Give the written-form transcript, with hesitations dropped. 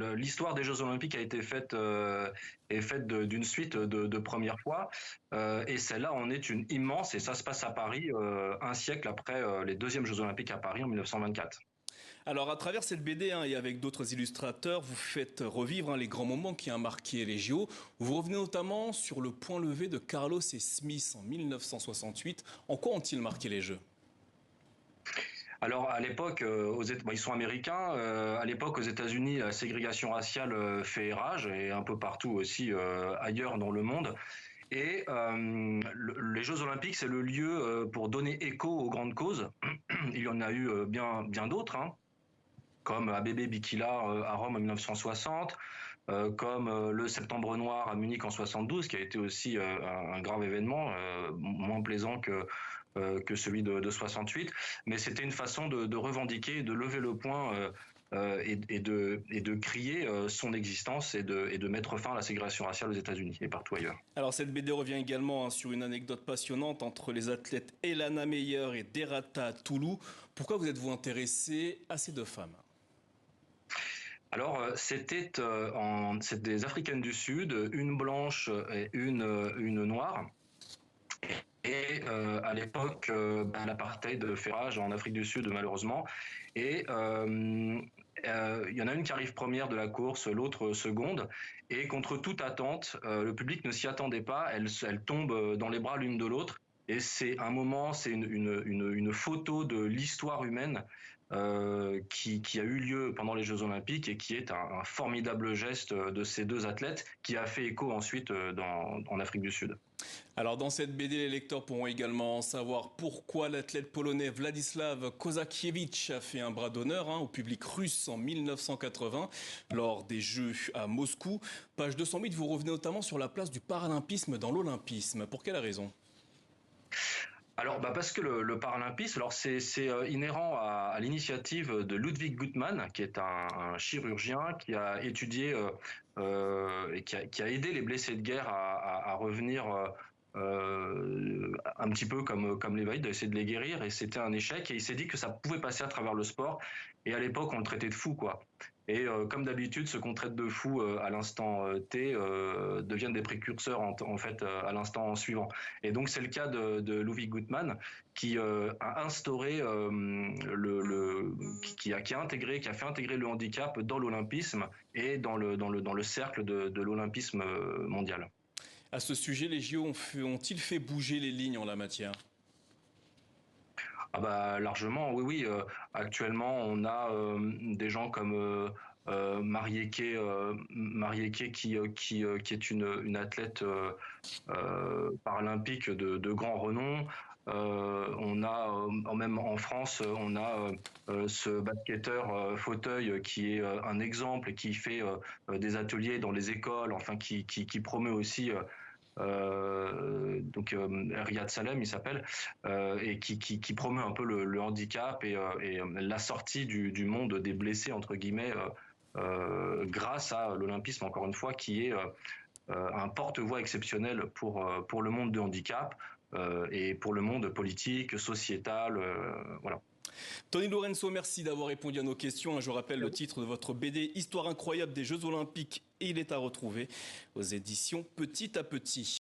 l'histoire des Jeux Olympiques a été faite est faite d'une suite de premières fois, et celle-là en est une immense, et ça se passe à Paris un siècle après les deuxièmes Jeux Olympiques à Paris en 1924. Alors, à travers cette BD et avec d'autres illustrateurs, vous faites revivre les grands moments qui ont marqué les JO. Vous revenez notamment sur le point levé de Carlos et Smith en 1968. En quoi ont-ils marqué les Jeux? Alors à l'époque, ils sont américains. À l'époque, aux États-Unis, la ségrégation raciale fait rage, et un peu partout aussi ailleurs dans le monde. Et les Jeux Olympiques, c'est le lieu pour donner écho aux grandes causes. Il y en a eu bien d'autres, hein, comme Abebe Bikila à Rome en 1960, comme le Septembre Noir à Munich en 72, qui a été aussi un grave événement, moins plaisant que celui de 68. Mais c'était une façon de revendiquer, de lever le poing et de crier son existence et de mettre fin à la ségrégation raciale aux États-Unis et partout ailleurs. Alors, cette BD revient également sur une anecdote passionnante entre les athlètes Elana Meyer et Derata Toulou. Pourquoi vous êtes-vous intéressé à ces deux femmes? Alors, c'était des Africaines du Sud, une blanche et une noire. Et à l'époque, l'apartheid fait rage en Afrique du Sud, malheureusement. Et il y en a une qui arrive première de la course, l'autre seconde. Et contre toute attente, le public ne s'y attendait pas. Elles tombent dans les bras l'une de l'autre. Et c'est un moment, c'est une photo de l'histoire humaine qui a eu lieu pendant les Jeux Olympiques, et qui est un formidable geste de ces deux athlètes, qui a fait écho ensuite en Afrique du Sud. Alors, dans cette BD, les lecteurs pourront également savoir pourquoi l'athlète polonais Władysław Kozakiewicz a fait un bras d'honneur au public russe en 1980 lors des Jeux à Moscou. Page 208, vous revenez notamment sur la place du paralympisme dans l'olympisme. Pour quelle raison? Alors, parce que le paralympisme, alors c'est inhérent à l'initiative de Ludwig Guttmann, qui est un chirurgien qui a étudié et qui a aidé les blessés de guerre à revenir un petit peu comme les valides, d'essayer de les guérir, et c'était un échec, et il s'est dit que ça pouvait passer à travers le sport, et à l'époque on le traitait de fou, quoi. Et comme d'habitude, ceux qu'on traite de fou à l'instant T deviennent des précurseurs en fait à l'instant suivant. Et donc c'est le cas de Ludwig Guttmann, qui a instauré qui a fait intégrer le handicap dans l'olympisme et dans le cercle de l'olympisme mondial. À ce sujet, les JO ont-ils fait bouger les lignes en la matière? Ah largement, oui, oui. Actuellement, on a des gens comme Marieke qui est une athlète paralympique de grand renom. On a même en France, on a ce basketteur fauteuil qui est un exemple, et qui fait des ateliers dans les écoles, enfin qui promeut aussi Riyad Salem, il s'appelle, et qui promeut un peu le handicap et la sortie du monde des blessés, entre guillemets, grâce à l'olympisme, encore une fois, qui est un porte-voix exceptionnel pour le monde du handicap et pour le monde politique, sociétal, voilà. Tony Lorenzo, merci d'avoir répondu à nos questions. Je rappelle le titre de votre BD, Histoire incroyable des Jeux Olympiques, et il est à retrouver aux éditions Petit à Petit.